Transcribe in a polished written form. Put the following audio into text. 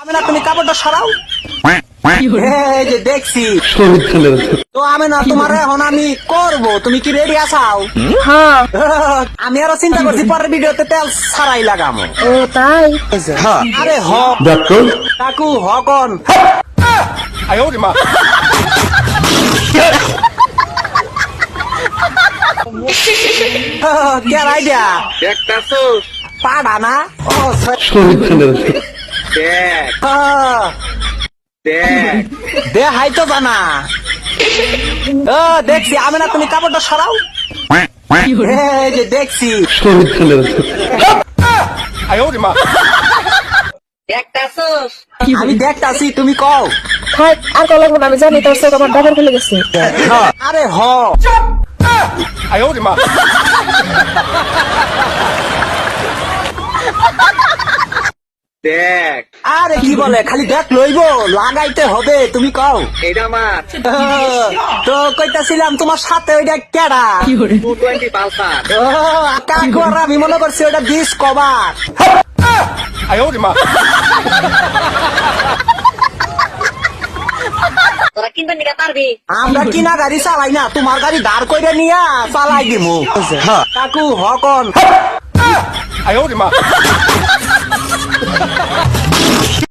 আমি না, তুমি কাপড়টা সরাও। এই যে দেখছি তো আমি না, তোমার এখন আমি করব, তুমি কি রেডি আছাও? হ্যাঁ। আমি আরো চিন্তা করছি পরের ভিডিওতে তেল ছাড়াই লাগামো। ও তাই? আরে হ কাকু হকন কে আইডিয়া পাড়া না ও দে হাই তো জানা। ও দেখছি আমি না, তুমি কাপড়টা সরাও। এই যে দেখছি আমি দেখতাছি, তুমি কও। থাক আর কল লাগবো না, আমি জানি তোর চোখ আমার ডাকার খুলে গেছে। আরে হ দেখ আরে কি বলে, খালি দেখ লইব, লাগাইতে হবে, তুমি কও। এটা আমার তো কইতাছিলাম তোমার সাথে ওইটা কেডা? 220 পালসার। ও কাকু আর আমি মনে করছি ওটা ডিস কভার। তোরা কিনবেন নিকা পারবি? আমরা কিনা গাড়ি চালাই না, তোমার গাড়ি দাঁড় কইরা নিয়া চালাই দিমু। কাকু হকন